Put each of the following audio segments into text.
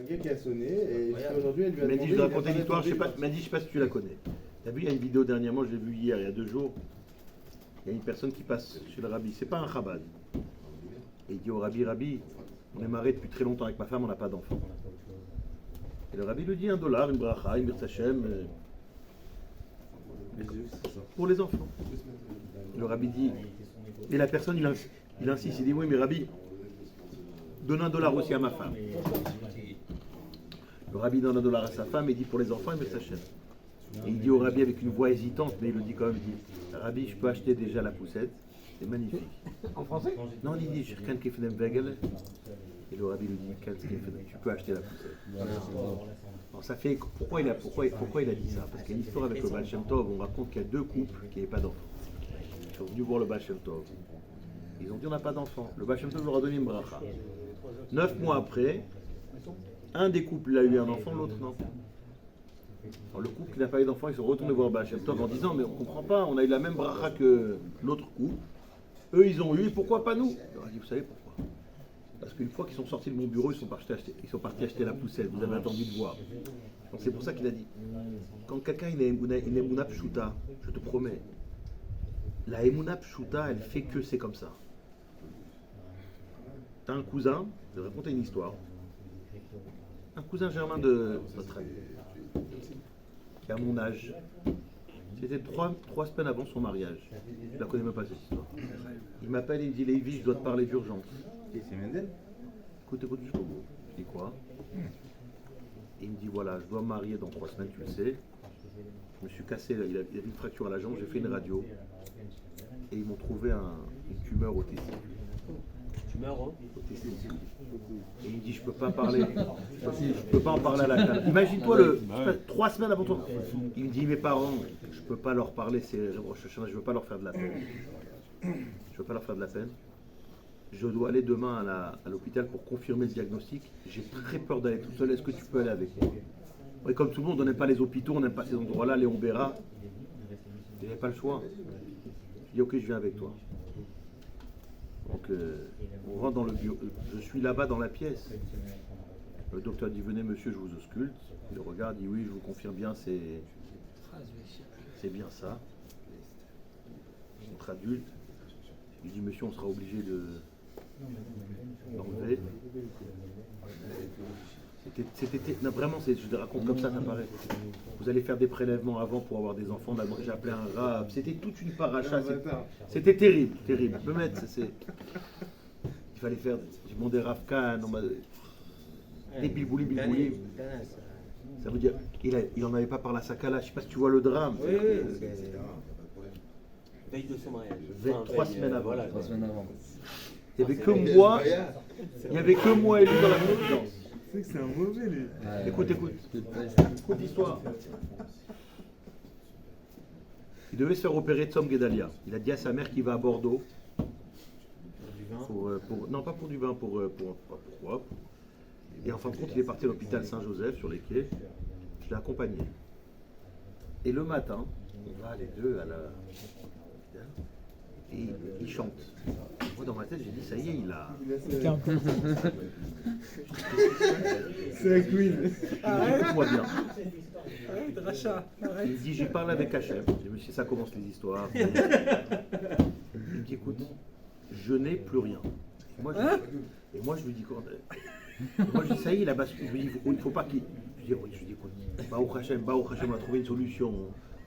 quelqu'un qui a sonné et aujourd'hui elle lui a Il m'a demandé. dit, je vais raconter une histoire, je sais pas, il m'a dit, je sais pas si tu la connais. Tu as vu, il y a une vidéo dernièrement, je l'ai vue hier, il y a 2 jours. Il y a une personne qui passe chez le rabbi, c'est pas un chabad. Et il dit au rabbi, Rabbi, on est mariés depuis très longtemps avec ma femme, on n'a pas d'enfant. Et le rabbi lui dit $1, une bracha, une mirtachem, pour les enfants. Le rabbi dit, et la personne il insiste, il dit, oui mais rabbi, donne $1 aussi à ma femme. Le rabbi donne $1 à sa femme et dit pour les enfants, une mirtachem. Et il dit au rabbi avec une voix hésitante, mais il le dit quand même, il dit, Rabbi, je peux acheter déjà la poussette, c'est magnifique. En français? Non, il dit, Shirkan Kefenem Vegel. Et le rabbi lui dit, tu peux acheter la poussette. Alors ça fait, pourquoi il a dit ça? Parce qu'il y a une histoire avec le Baal Shem Tov, on raconte qu'il y a 2 couples qui n'avaient pas d'enfants. Ils sont venus voir le Baal Shem Tov. Ils ont dit, on n'a pas d'enfants. Le Baal Shem Tov leur a donné une bracha. 9 mois après, un des couples a eu un enfant, l'autre non. Alors le couple qui n'a pas eu d'enfant, ils sont retournés voir Baal Shem Tov en disant, mais on ne comprend pas, on a eu la même bracha que l'autre couple. Eux, ils ont eu, pourquoi pas nous? Il leur a dit, vous savez pourquoi? Parce qu'une fois qu'ils sont sortis de mon bureau, ils sont partis acheter la poussette. Vous avez attendu de voir. Donc c'est pour ça qu'il a dit, quand quelqu'un il a une emuna pshuta, je te promets, la emuna pshuta, elle fait que c'est comme ça. T'as un cousin, je vais raconter une histoire. Un cousin germain de notre ami, qui a mon âge. C'était 3 semaines avant son mariage. Je la connais même pas cette histoire. Il m'appelle et il me dit, Lévi, je dois te parler d'urgence. C'est Mendel. Écoute jusqu'au bout. Je dis quoi? Et il me dit, voilà, je dois me marier dans 3 semaines, tu le sais. Je me suis cassé, il a une fracture à la jambe, j'ai fait une radio. Et ils m'ont trouvé une tumeur au testicule. Tumeur, hein? Au testicule. Et il me dit, je peux pas parler. Je peux pas en parler à la table. Imagine-toi 3 semaines avant toi. Il me dit, mes parents, je peux pas leur parler, je veux pas leur faire de la peine. Je veux pas leur faire de la peine. Je dois aller demain à l'hôpital pour confirmer le diagnostic. J'ai très peur d'aller tout seul. Est-ce que tu peux aller avec moi? Oui, comme tout le monde, on n'aime pas les hôpitaux, on n'aime pas ces endroits-là, Léon Béra. Il n'avait pas le choix. Je dis, ok, je viens avec toi. Donc, on rentre dans le bureau. Je suis là-bas dans la pièce. Le docteur dit, venez monsieur, je vous ausculte. Il regarde, il dit, oui, je vous confirme bien, c'est bien ça. Entre adultes. Il dit, monsieur, on sera obligé d'enlever. Non, vraiment, je te raconte comme ça paraît. Vous allez faire des prélèvements avant pour avoir des enfants. J'ai appelé un rab. C'était toute une paracha. C'était terrible, terrible. Je peux mettre, il fallait faire. J'ai demandé Rav Kahn, des bilbouli. Ça veut dire, il en avait pas par la sakala. Je sais pas si tu vois le drame. Oui, veille de son mariage. 3 semaines avant. Voilà, 3 semaines avant. Il n'y avait que moi. Il n'y avait que moi et lui dans la confidence. C'est que c'est un mauvais lui. Écoute l'histoire. Il devait se faire opérer de Tzom Gedalia. Il a dit à sa mère qu'il va à Bordeaux. Non, pas pour du vin, pourquoi. Et en fin de compte, il est parti à l'hôpital Saint-Joseph sur les quais. Je l'ai accompagné. Et le matin, on va les deux à la. Et il chante. Moi, dans ma tête, j'ai dit, ça y est, il a. C'est la queen. Écoute-moi bien. Arrête, Racha, arrête. Il dit, j'ai parlé avec Hachem. Je me suis dit, ça commence les histoires. Il me dit, écoute, je n'ai plus rien. Et moi, je lui dis, quoi? Moi, je dis, ça y est, il a basculé. Je lui dis, il ne faut pas qu'il. Je dis, écoute, Baruch Hachem, on a trouvé une solution.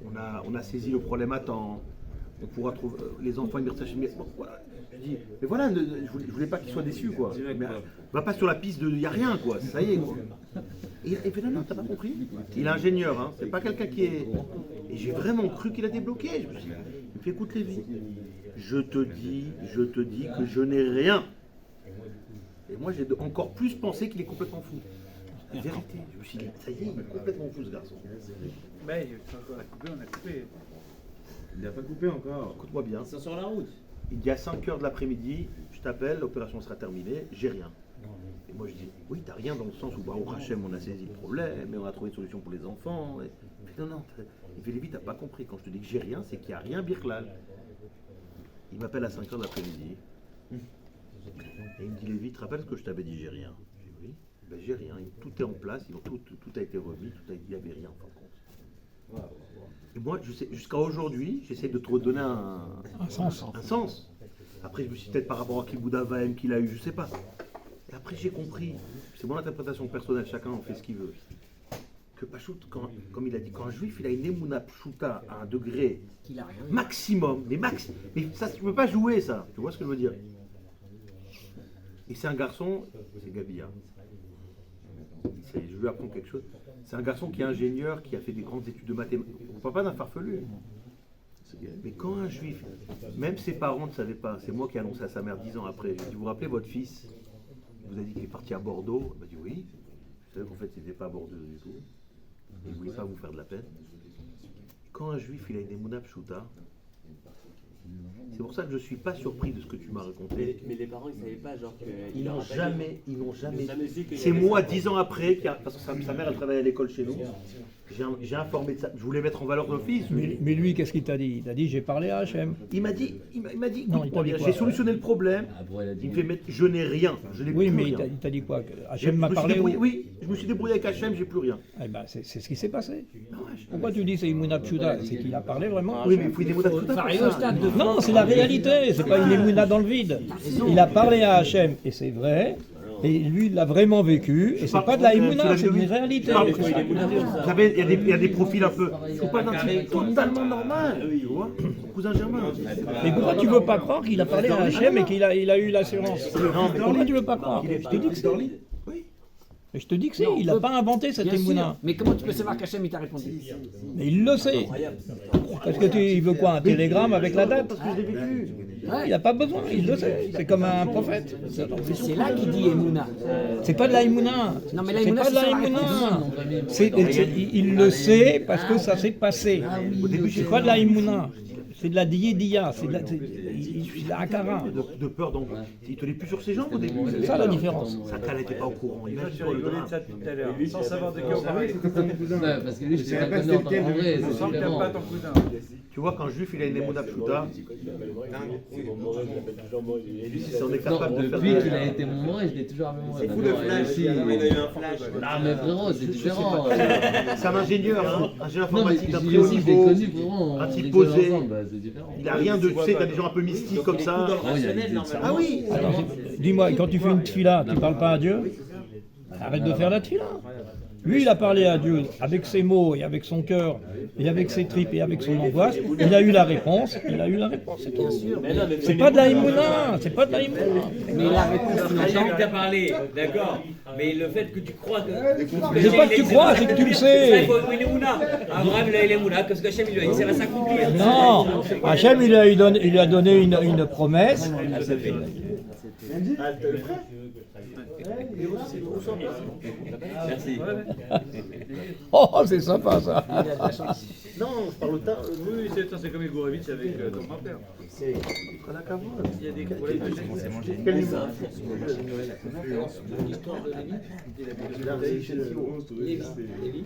On a saisi le problème à temps. On pourra trouver les enfants une bon, voilà. Je dis, mais voilà, je voulais pas qu'ils soient déçus, quoi. Mais, va pas sur la piste de il n'y a rien, quoi. Ça y est, quoi. Et il fait non, t'as pas compris. Il est ingénieur, hein. C'est pas quelqu'un qui est. Et j'ai vraiment cru qu'il a débloqué. Il me fait écoute, Lévi, je te dis que je n'ai rien. Et moi, j'ai encore plus pensé qu'il est complètement fou. Vérité. Je me suis dit, ça y est, il est complètement fou, ce garçon. Mais on a coupé. Il n'a pas coupé encore. Écoute-moi bien. Ils sont sur la route. Il dit à 5h de l'après-midi, je t'appelle, l'opération sera terminée, j'ai rien. Et moi je dis, oui, t'as rien dans le sens où Baruch Hashem, on a saisi le problème, et on a trouvé une solution pour les enfants. Et... Il fait, non, il fait, Lévi, t'as pas compris. Quand je te dis que j'ai rien, c'est qu'il n'y a rien, Birklal. Il m'appelle à 5h de l'après-midi. Et il me dit, Lévi, tu te rappelles ce que je t'avais dit, j'ai rien? Je dis, oui. Ben, j'ai rien, tout est en place, tout a été remis, il n'y avait rien en fin de compte. Et moi, jusqu'à aujourd'hui, j'essaie de te redonner un sens. Après, je me suis dit, peut-être par rapport à Kibouda Vahem qu'il a eu, je sais pas. Et après, j'ai compris, c'est mon interprétation personnelle, chacun en fait ce qu'il veut. Que Pachout, comme il a dit, quand un juif il a une Emouna Pshuta à un degré maximum, mais ça, tu peux pas jouer ça, tu vois ce que je veux dire? Et c'est un garçon, c'est Gabia. Je lui apprends quelque chose. C'est un garçon qui est ingénieur, qui a fait des grandes études de mathématiques. On ne parle pas d'un farfelu. Mais quand un juif, même ses parents ne savaient pas, c'est moi qui ai annoncé à sa mère 10 ans après, je lui ai dit, vous vous rappelez votre fils, il vous a dit qu'il est parti à Bordeaux? Elle m'a dit oui. Vous savez qu'en fait, il n'était pas à Bordeaux du tout. Il ne voulait pas vous faire de la peine. Quand un juif, il a une Emouna Pshuta, c'est pour ça que je ne suis pas surpris de ce que tu m'as raconté. Mais les parents, ils ne savaient pas, genre que. Ils n'ont jamais. Su que C'est moi, 10 ans après, parce que sa mère, elle travaillait à l'école chez nous. J'ai informé de ça. Je voulais mettre en valeur le fils. Mais lui, qu'est-ce qu'il t'a dit? Il t'a dit, j'ai parlé à Hachem. Il m'a dit, Non, il t'a dit quoi? j'ai solutionné le problème. Il me fait mettre, je n'ai rien. Je n'ai Oui, plus mais rien. il t'a dit quoi? Que Hachem Je m'a me suis parlé débrouillé- Oui, je me suis débrouillé avec Hachem, j'ai plus rien. Eh ben, c'est ce qui s'est passé. Non, Pourquoi tu dis c'est Imuna Pshuta? C'est qu'il a parlé vraiment à Oui, Hachem. mais il faut des mots d'Achuta pour Arrivé au stade ça. de Non, c'est la réalité, c'est pas une Emouna dans le vide. Il a parlé à Hachem, et c'est vrai, et lui, il l'a vraiment vécu, et c'est pas de la Emouna, c'est une réalité. Vous savez, il y a des profils un peu. C'est pas d'un type totalement normal, tu vois. Son cousin Germain. Mais pourquoi tu veux pas croire qu'il a parlé à Hachem et qu'il a eu l'assurance? Pourquoi tu veux pas croire? Je te dis que c'est. Oui. Mais je te dis que si, il n'a pas inventé cette Bien sûr. Emouna. Mais comment tu peux savoir qu'Hachem il t'a répondu? Mais il le sait. Parce que il veut quoi? Un télégramme avec la date? Parce que je l'ai vécu. Il n'a pas besoin, il le sait. C'est comme un prophète. C'est là qu'il dit Emouna. C'est pas de la Emouna. Non, mais la C'est Emouna, pas de la c'est ça, la Emouna. Il le sait parce que ça s'est passé. Au début, C'est pas de la Emouna. C'est de la Diédia. C'est de la Akara. de peur, donc il tenait plus sur ses jambes au début. C'est ça la différence. Sa cale n'était pas au courant. Il a Imagine-toi le rigolé de drame. ça depuis tout à l'heure, sans savoir de qui on parlait. Ouais, parce que lui, je t'ai savais pas pas connu en c'était tant qu'en lequel, vrai, On c'est sent que t'aimes différent. pas ton cousin. Tu vois, quand un juif il a une Emouna Pshuta, si on est Non, capable de faire depuis qu'il a été mon vrai, je l'ai toujours avec moi. C'est fou le Maintenant, flash. si- Il a eu un flash. Ah, mais frérot, c'est différent. C'est un ingénieur, hein, ingénieur Non, mais informatique d'un lui très haut aussi, je l'ai niveau. connu, frérot. Un On type rigole posé. ensemble, bah, c'est différent. Il a rien de, tu sais, t'as des gens un peu mystiques comme ça. Oh, il y a des- Ah oui. Attends, dis-moi, quand tu fais une tfila, tu parles pas à Dieu? Arrête de faire la tfila. Lui, il a parlé à Dieu avec ses mots et avec son cœur et avec ses tripes et avec son angoisse. Il a eu la réponse. Il a eu la réponse. C'est tout. C'est pas de la Emouna. C'est pas de la Emouna. Mais la réponse Hachem t'a parlé, d'accord, mais le fait que tu crois que. C'est pas que tu crois, c'est que tu le sais. Il faut une Emouna. Abraham, il a eu l'Emouna, qu'est-ce que Hachem lui a dit, ça va s'accomplir. Non, Hachem, il lui a donné une promesse. Merci. Oh, c'est sympa ça. Non, je parle autant. Oui, c'est comme Igorevitch avec ton grand-père. Il y a des problèmes de Quel niveau L'histoire de Lévi.